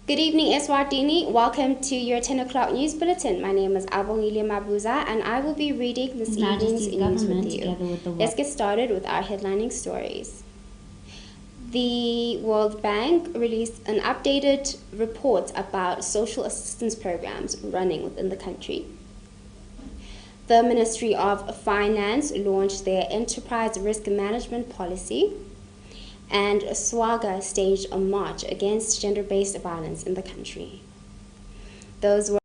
Good evening, ESWATINI. Welcome to your 10 o'clock news bulletin. My name is Yemaswati, and I will be reading this evening's news with you. Let's get started with our headlining stories. The World Bank released an updated report about social assistance programs running within the country. The Ministry of Finance launched their enterprise risk management policy, and SWAGA staged a march against gender-based violence in the country. Those were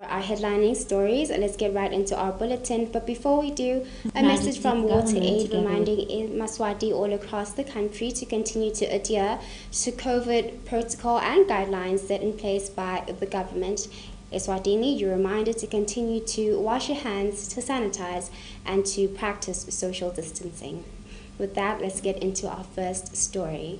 our headlining stories. Let's get right into our bulletin. But before we do, a message from WaterAid reminding Yemaswati all across the country to continue to adhere to COVID protocol and guidelines set in place by the government. ESWATINI, you're reminded to continue to wash your hands, to sanitize, and to practice social distancing. With that, let's get into our first story.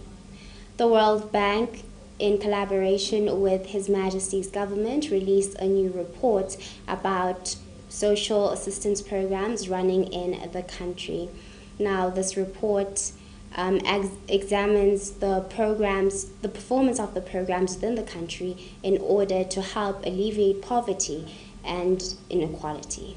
The World Bank, in collaboration with His Majesty's government, released a new report about social assistance programs running in the country. Now, this report examines the performance of the programs within the country in order to help alleviate poverty and inequality.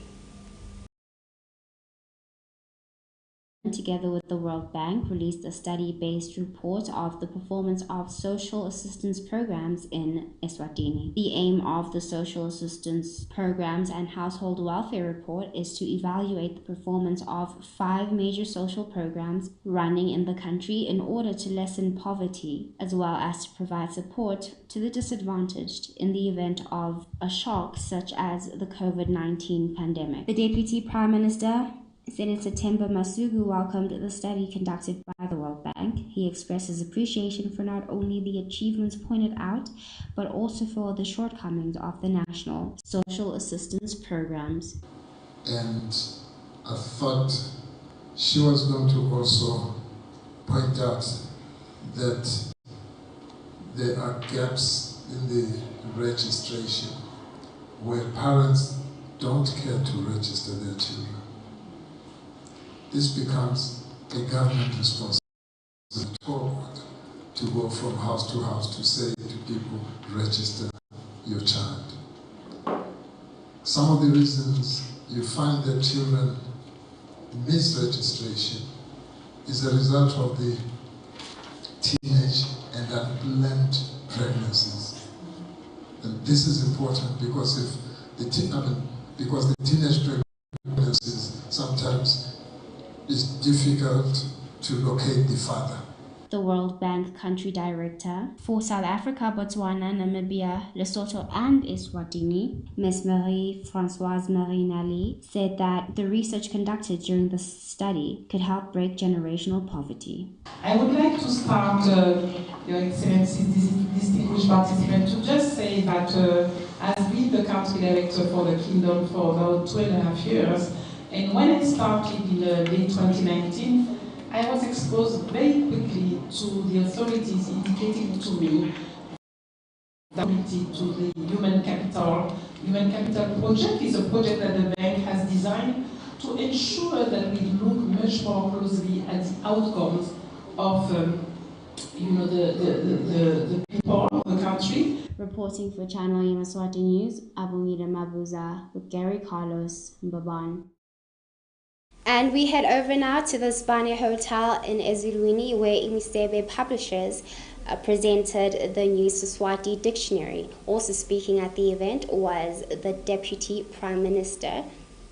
Together with the World Bank, released a study-based report of the performance of social assistance programs in Eswatini. The aim of the social assistance programs and household welfare report is to evaluate the performance of 5 major social programs running in the country in order to lessen poverty, as well as to provide support to the disadvantaged in the event of a shock such as the COVID-19 pandemic. The Deputy Prime Minister, Senator Temba Masuku, welcomed the study conducted by the World Bank. He expressed his appreciation for not only the achievements pointed out, but also for the shortcomings of the national social assistance programs. And I thought she was going to also point out that there are gaps in the registration where parents don't care to register their children. This becomes a government responsibility forward to go from house to say to people, register your child. Some of the reasons you find that children miss registration is a result of the teenage and unplanned pregnancies. And this is important because the teenage pregnancies sometimes it's difficult to locate the father. The World Bank Country Director for South Africa, Botswana, Namibia, Lesotho, and Eswatini, Ms. Marie-Françoise Marie-Nally, said that the research conducted during the study could help break generational poverty. I would like to start, Your Excellency, distinguished participant, to just say that as been the Country Director for the Kingdom for about 2.5 years, and when I started in late 2019, I was exposed very quickly to the authorities indicating to me that to the human capital project is a project that the bank has designed to ensure that we look much more closely at the outcomes of the people of the country. Reporting for Channel Yemaswati News, Abongile Mabuza with Gary Carlos Mbaban. And we head over now to the Spania Hotel in Ezulwini, where Imisebe Publishers presented the new Siswati Dictionary. Also speaking at the event was the Deputy Prime Minister,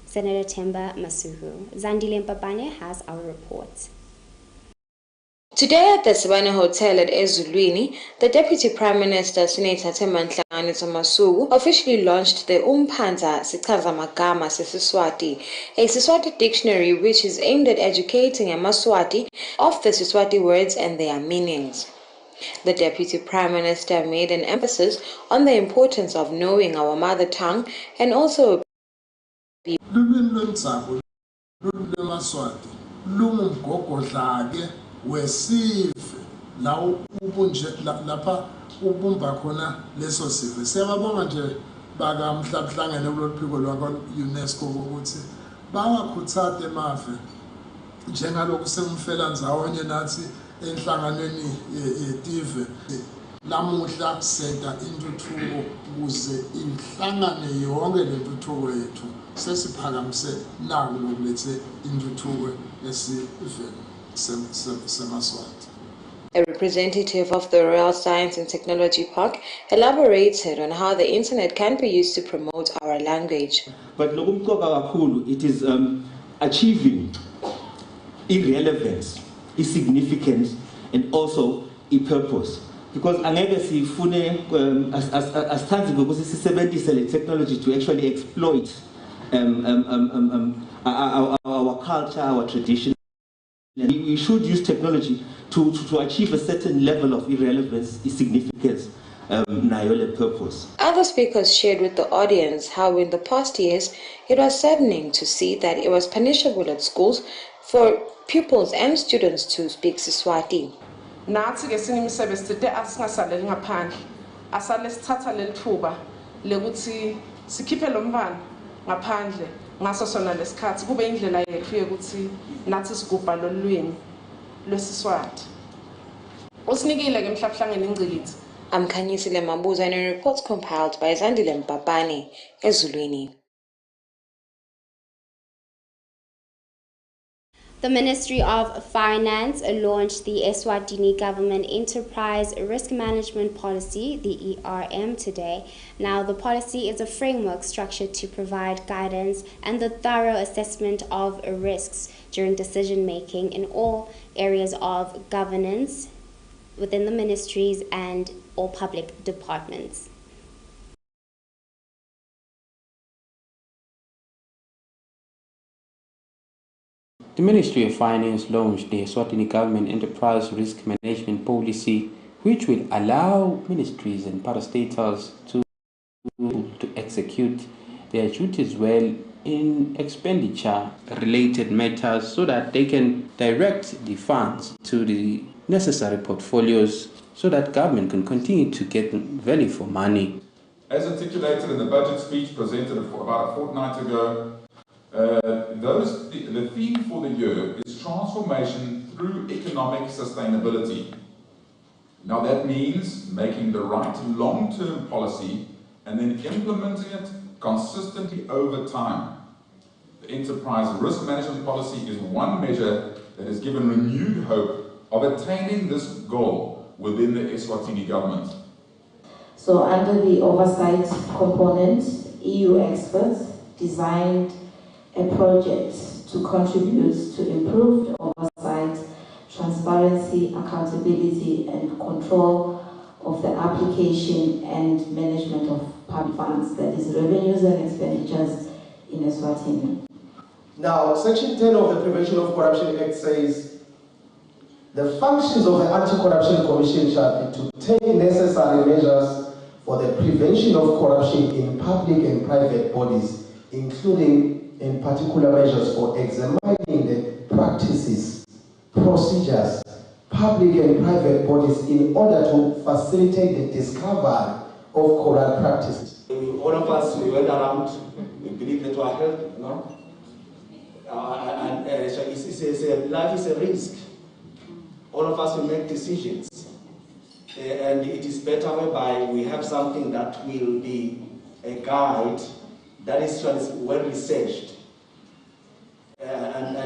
Senator Temba Masuku. Zandile Mpabane has our report. Today at the Savannah Hotel at Ezulwini, the Deputy Prime Minister, Senator Temba Masuku, officially launched the Umphanza Sichazamagama Siswati, a Siswati dictionary which is aimed at educating Yemaswati of the Siswati words and their meanings. The Deputy Prime Minister made an emphasis on the importance of knowing our mother tongue and also wesive la lapha ubumba khona leso sive. Siyababonga nje bakamhlangene kuloluphiko lwakwa-UNESCO ukuthi bangakhuthade emave njengalokhu sengifela ndzawonye nathi enhlanganweni yetive lamuhla senta intuthuko ukuze inhlangane yonke lentuthuko yethu sesiphakamise naku lokulethe intuthuko esiveni seMaswati. A representative of the Royal Science and Technology Park elaborated on how the internet can be used to promote our language. But it is achieving irrelevance, significance, and also a purpose. Because angeke sifune asithandi ngokuthi sisebenzise le technology to actually exploit our culture, our tradition. We should use technology to achieve a certain level of irrelevance, significance, nayo purpose. Other speakers shared with the audience how in the past years it was saddening to see that it was punishable at schools for pupils and students to speak Siswati. Nathi ke sinimisebenzi asingasaleli ngaphandle asale sithatha leli thuba lekuthi sikhiphe lo mvana ngaphandle ngaso sona lesikhathi kube indlela yethu yokuthi nathi sigubha lolwimi lwesiswati usinikile ke mhlabuhlangene ingcilithi. I'm Khanyisile Mabuza and a report compiled by Zandile Mpapane, ESWATINI. The Ministry of Finance launched the Eswatini Government Enterprise Risk Management Policy, the ERM, today. Now, the policy is a framework structured to provide guidance and the thorough assessment of risks during decision-making in all areas of governance within the ministries and all public departments. The Ministry of Finance launched the Eswatini Government Enterprise Risk Management Policy, which will allow ministries and parastatals to execute their duties well in expenditure-related matters so that they can direct the funds to the necessary portfolios so that government can continue to get value for money. As articulated in the budget speech presented about a fortnight ago, the theme for the year is transformation through economic sustainability. Now that means making the right long-term policy and then implementing it consistently over time. The enterprise risk management policy is one measure that has given renewed hope of attaining this goal within the Eswatini government. So under the oversight component, EU experts designed a project to contribute to improved oversight, transparency, accountability, and control of the application and management of public funds, that is revenues and expenditures in Eswatini. Now, Section 10 of the Prevention of Corruption Act says the functions of the Anti-Corruption Commission shall be to take necessary measures for the prevention of corruption in public and private bodies, including in particular measures for examining the practices, procedures, public and private bodies in order to facilitate the discovery of corrupt practices. All of us, we went around, we believe that our health, life is a risk. All of us will make decisions. And it is better whereby we have something that will be a guide that is well researched. I've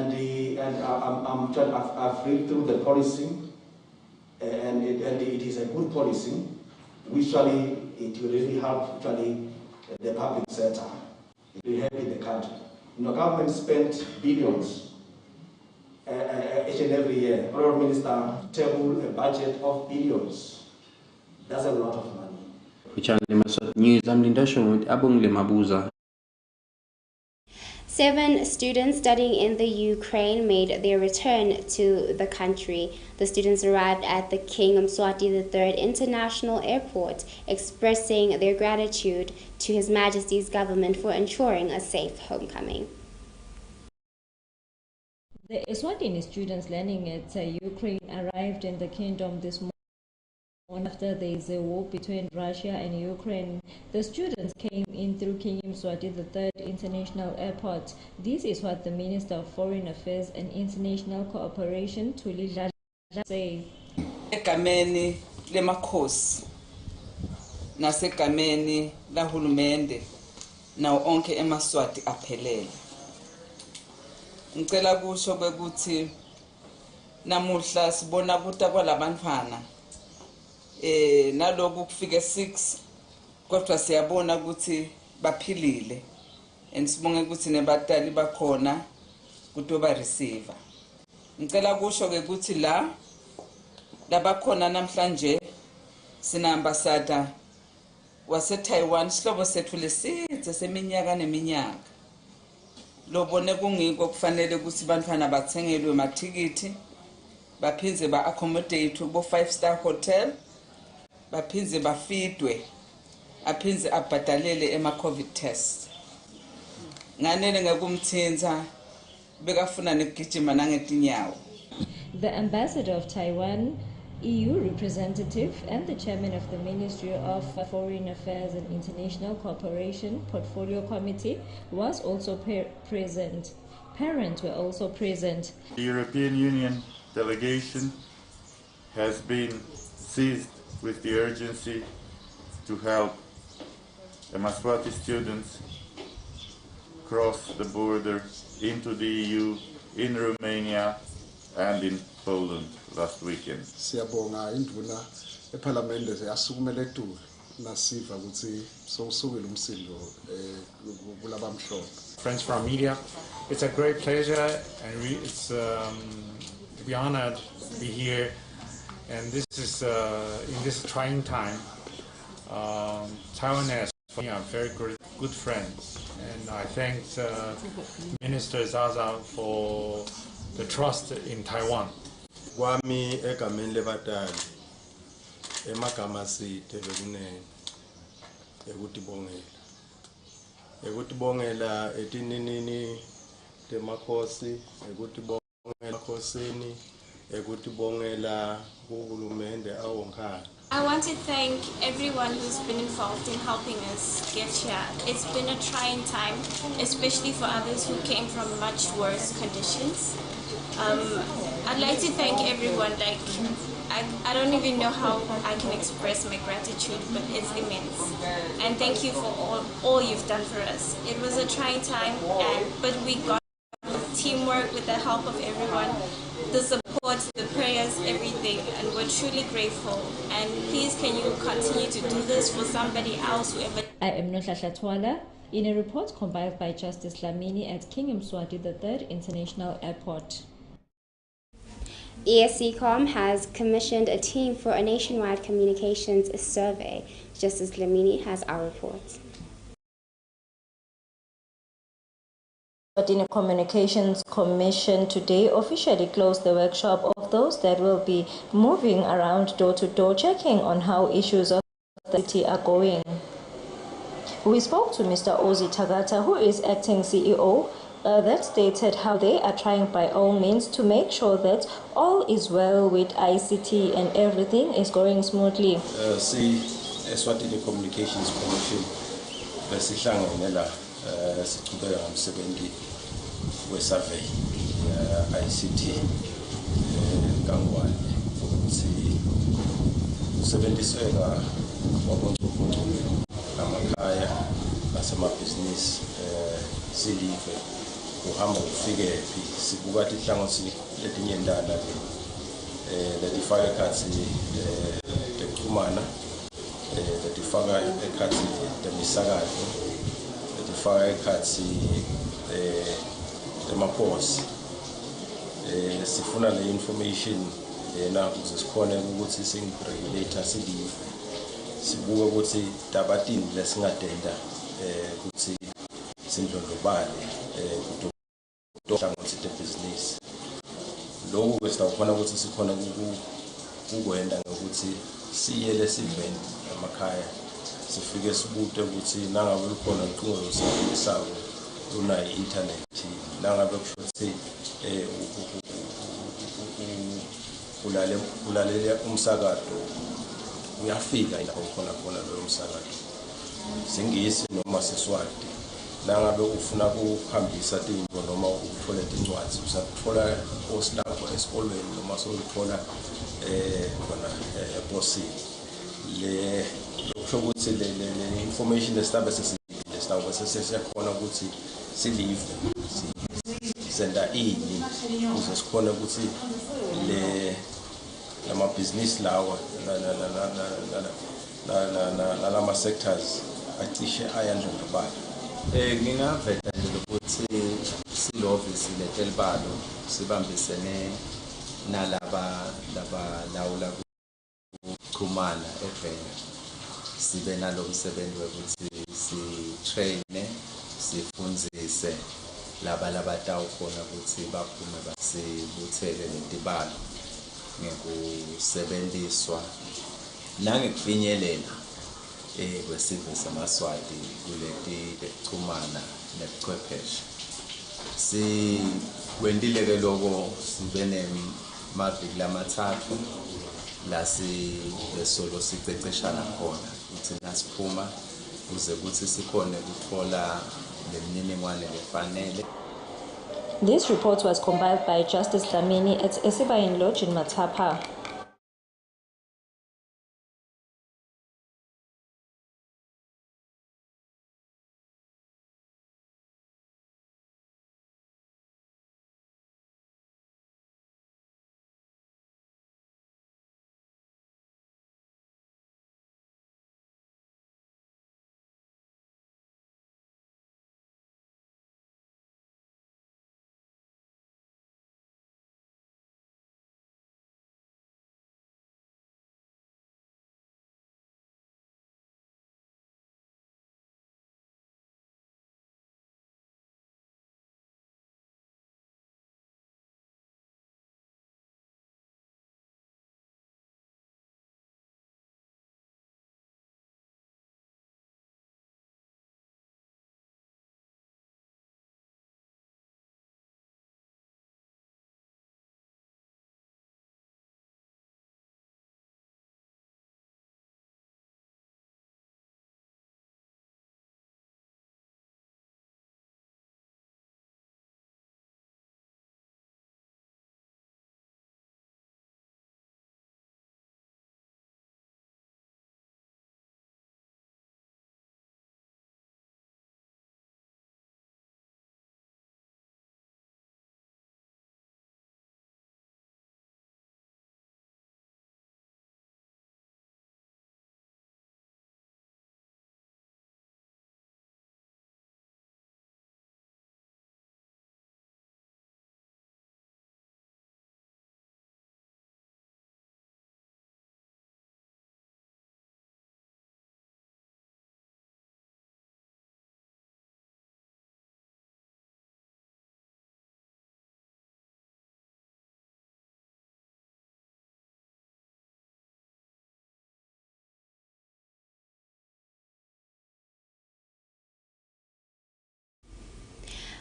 read through the policy, and it is a good policy. Usually, it will really help the public sector. It will help in the country. Government spent billions each and every year. Honorable Minister table a budget of billions. That's a lot of money. Which are the news. I'm Linda Shomut, Abungle Mabuza. 7 students studying in the Ukraine made their return to the country. The students arrived at the King Yemaswati III International Airport, expressing their gratitude to His Majesty's government for ensuring a safe homecoming. The Eswatini students landing at Ukraine arrived in the kingdom this After there is a war between Russia and Ukraine, the students came in through King Yemaswati, the third international airport. This is what the Minister of Foreign Affairs and International Cooperation, Thuli Dladla, say. Egameni lemakhosi nasegameni lahulumende nawo onke eMaswati aphelele. Ngicela kusho ukuthi namuhla sibona buta kwalabantwana naloku kufike 6 kodwa siyabona ukuthi baphilile and sibonge ukuthi nebatali bakhona kutoba receiver. Ngicela kusho ke ukuthi la labakhona namhlanje sina ambassador wase Taiwan sihlobo sethu lesithe seminyaka neminyaka lobone kungiko kufanele ukuthi bantwana bathengelwe amathikithi baphinze ba-accommodate kubo 5-star hotel baphinze bafidwe aphinze abhadalele ema-COVID test nganele ngekumthinza bekafuna nekugijima nangetinyawo. The ambassador of Taiwan, EU representative, and the chairman of the Ministry of Foreign Affairs and International Cooperation Portfolio Committee was also present. Parents were also present. The European Union delegation has been seized with the urgency to help Yemaswati students cross the border into the EU in Romania and in Poland last weekend. Siyabonga induna eParliament yasukumela eTulu nasiva ukuthi sowusukile umsindo kulabamhlophe. Friends from media, it's a great pleasure and it's to be honored to be here, and this is in this trying time. Taiwan has very good friends, and I thank Minister Zaza for the trust in Taiwan. Kwami egameni lebatali emagama sithe bekunene ekutibongela etininini temakhosi ekutibongela khosini ekutibongela kuhulumende awonkhana. I want to thank everyone who's been involved in helping us get here. It's been a trying time, especially for others who came from much worse conditions. I'd like to thank everyone. I don't even know how I can express my gratitude, but it's immense. And thank you for all you've done for us. It was a trying time, but we got teamwork with the help of everyone, the support, the prayers, everything, and we're truly grateful. And please, can you continue to do this for somebody else, whoever. I am Nohlasha Twala, in a report compiled by Justice Lamini at King Yemaswati, the third international airport. ESCOM has commissioned a team for a nationwide communications survey. Justice Lamini has our report. The Communications Commission today officially closed the workshop of those that will be moving around door to door, checking on how issues of the city are going. We spoke to Mr. Ozi Tagata, who is acting CEO, that stated how they are trying by all means to make sure that all is well with ICT and everything is going smoothly. See, ESWATINI Communications Commission, besihlanganela sichubeka ngomsebenzi we-survey ICT kangwane ukuthi usebenziseka wabonke amakhaya nasemabhizinisi silive uhamba ufike phi sibuka ihlangothi letinye ndala letifaka ekhatsi tekuxhumana letifaka ekhatsi temisakazo letifaka ekhatsi temaposi sifuna le information lena ukuze sikhone ukuthi singiregulator silive sibuka ukuthi tabatini lesingadenda ukuthi sindlondlobale kuhlangothi tebhizinisi lokhu kwesitawukhona ukuthi sikhona kukwenda ngokuthi siyele siveni emakhaya sifike sibute ukuthi nangabe lukhona iqhingo losebenzisako lunayo i-internet nangabe kusho ukuthi ulalela umsakazo uyafika lapho khona loyo msakazo singisi noma siswati nangabe ufuna ukuhambisa into noma ukuthola incwadi usathola ostafo esikolweni noma sokuthola khona eposini le lokusho ukuthi le information esitabe sesitabe sesiyakhona ukuthi silive senda ini ukuze sikhona ukuthi le lamabhizinisi lawa lama sectors acishe ayandlondlobala. Ngingaveta nje ukuthi silovisi letelibalo sibambisene nalaba lawula ukuxhumana evela sibe nalomsebenzi wokuthi si-traine sifundzise laba labatawukhona ukuthi baphume basibuthele letibalo ngekusebenziswa nangekufinyelela kwesive samaswati kuleti kuxhumana nebuchwepheshe. Sikwendile ke lokho sibe nemaviki lamathathu la besolo siceceshana khona ukuthi nasiphuma kuze ukuthi sikhone ukuthola lemininingwane lefanele. This report was compiled by Justice Dlamini at Esibayeni Lodge in Matapa.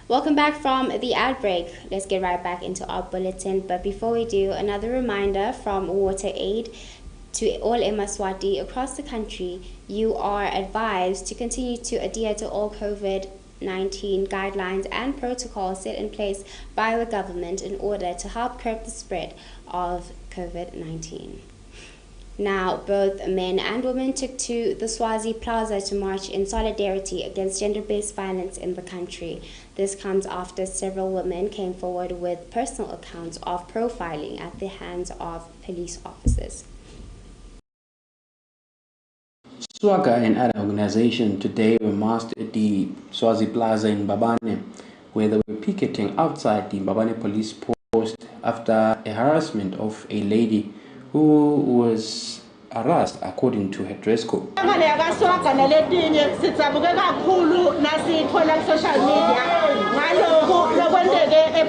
Welcome back from the ad break. Let's get right back into our bulletin. But before we do, another reminder from Water Aid to all Yemaswati across the country. You are advised to continue to adhere to all COVID-19 guidelines and protocols set in place by the government in order to help curb the spread of COVID-19. Now, both men and women took to the Swazi Plaza to march in solidarity against gender-based violence in the country. This comes after several women came forward with personal accounts of profiling at the hands of police officers. SWAGA and other organizations today were massed at the Swazi Plaza in Mbabane, where they were picketing outside the Mbabane police post after a harassment of a lady who was harassed according to her dress code.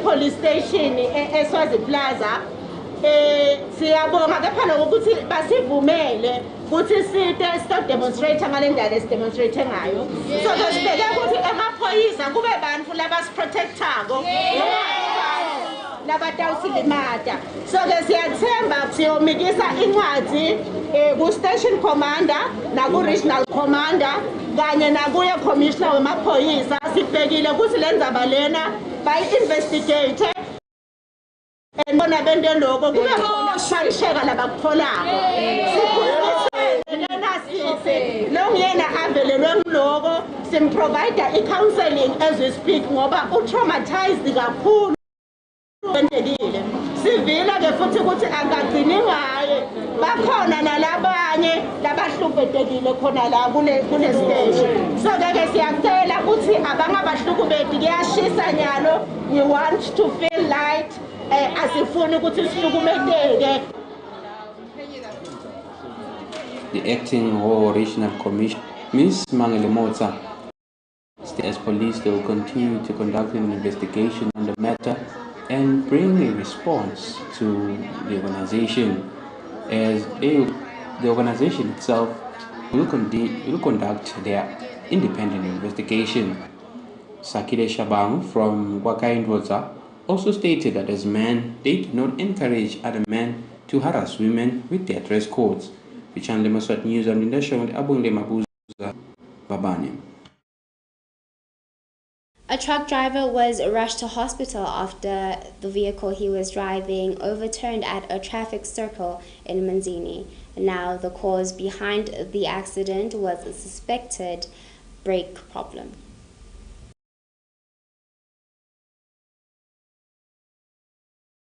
Police station eSwazi Plaza siyabonga kepha ukuthi basivumele ukuthi site stop demonstrate ngalendlela esidemonstrate ngayo so sibeke ukuthi emaphoyisa kube bantu labasiprotectako labatawusilimata. So ke siyathemba siyomikisa incwadi ku-station commander naku-regional commander kanye nakuye commissioner wemaphoyisa. Sibhekile ukuthi le ndzaba lena bayi-investigate and bona bente lokho kube khona ukushayisheka labakutholako. Longena avelelwe ngiloko simprovide i-counseling as we speak ngoba u-traumatized kakhulu bendekile. Sivila ke futhi ukuthi akagcini ngaye bakhona nalabanye labahlukumezekile khona la kule stage. So ke siyacela ukuthi abangabahlukumezi kuyashisa nyalo. We want to feel light asifuni ukuthi sihlukumezeke. The acting War Regional Commissioner, Ms. Mangele Motsa, as police they will continue to conduct an investigation on the matter and bring a response to the organization, as the organization itself will conduct their independent investigation. Sakile Shabang from Wakaindwoza also stated that as men, they do not encourage other men to harass women with their dress codes. Vichan Yemaswati News on the show with Abungle Mabuza Babani. A truck driver was rushed to hospital after the vehicle he was driving overturned at a traffic circle in Manzini. Now, the cause behind the accident was a suspected brake problem.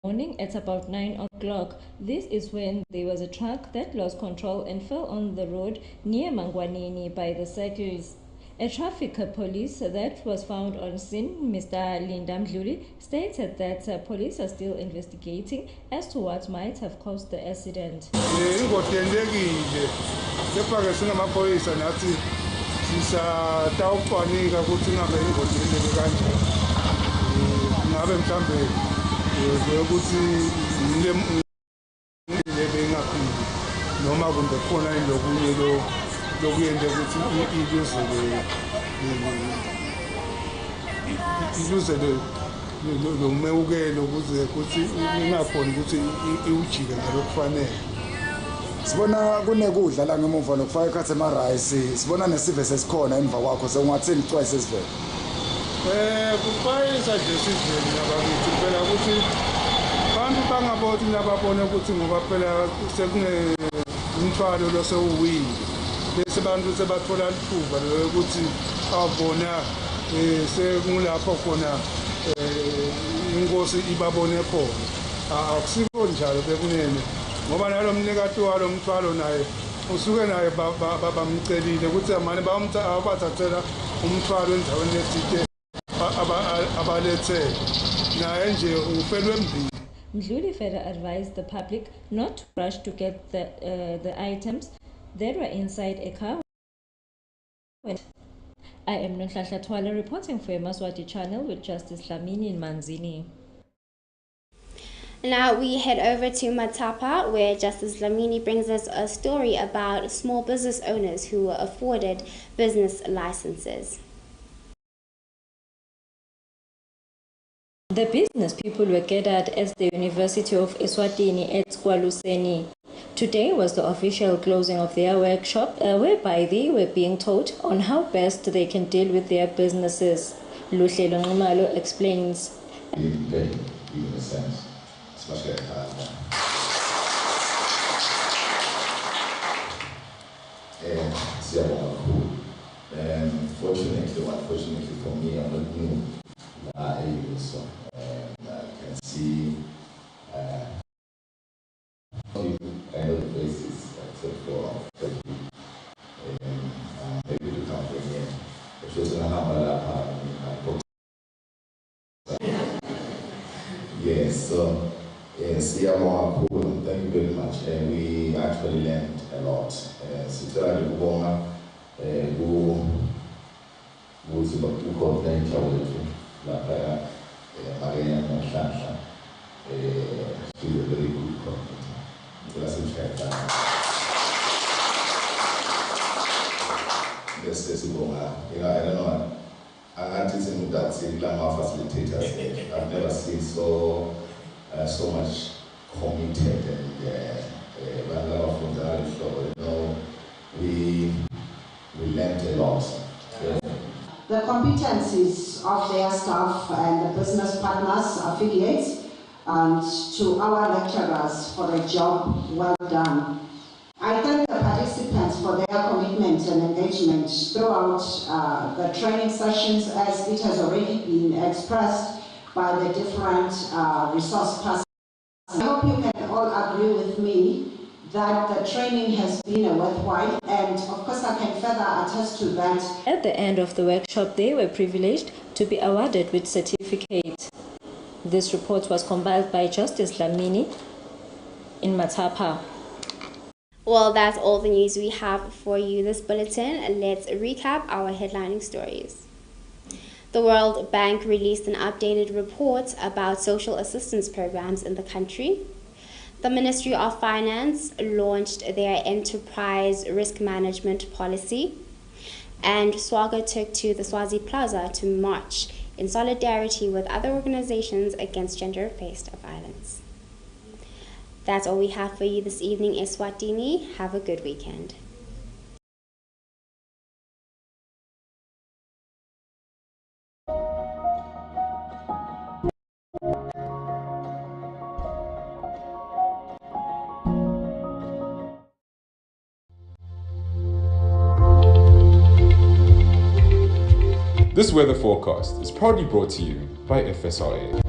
Morning at about 9 o'clock. This is when there was a truck that lost control and fell on the road near Mangwanini by the circles. A traffic police that was found on scene, Mr. Linda Mdluli, stated that police are still investigating as to what might have caused the accident. Sibona kunekudla la ngemuva lokufaka ikhathi emarayisi sibona nesive sesikhona emva kwakho sengathini twice esivele kufaka isuggestion yabakithi phela ukuthi abantu bangabona nababone ukuthi ngoba phela sekune umthwalo losewuwile bese abantu sebathola ithuba lokuthi abona sekungulapho khona inkosi ibabone khona akusiko njalo bekunene ngoba nalo mnikati walo mthwalo naye usuke naye bamcelile ukuthi amane bathathela umthwalo endaweni ethile abalethe naye nje ufelwe mbili. Mdluli further advised the public not to rush to get the items that were inside a car. I am Nonhlanhla Twala reporting for Yemaswati channel with Justice Dlamini in Manzini. Now we head over to Matapa, where Justice Dlamini brings us a story about small business owners who were afforded business licenses. The business people were gathered at the University of ESWATINI at Kwaluseni. Today was the official closing of their workshop, whereby they were being taught on how best they can deal with their businesses. Luhlelo Nxumalo explains. In a sense, especially at time. And fortunately or unfortunately for me, I'm not new. So I can see kind of the places except for maybe to come from here. If it's yes, so yes, yeah, more cool. Thank you very much. We actually learned a lot. Who called them like Maria Nonhlanhla, she's a very good company. I don't know. Aunties in that city, facilitators. I've never seen so so much committed and we learned a lot. The competencies of their staff and the business partners, affiliates, and to our lecturers for a job well done. I thank the participants for their commitment and engagement throughout the training sessions, as it has already been expressed by the different resource persons. I hope you can all agree with me that the training has been a worthwhile, and of course I can further attest to that. At the end of the workshop, they were privileged to be awarded with certificate. This report was compiled by Justice Lamini in Matapa. Well, that's all the news we have for you this bulletin. Let's recap our headlining stories. The World Bank released an updated report about social assistance programs in the country. The Ministry of Finance launched their enterprise risk management policy. And SWAGA took to the Swazi Plaza to march in solidarity with other organizations against gender-based violence. That's all we have for you this evening, ESWATINI. Have a good weekend. This weather forecast is proudly brought to you by FSRA.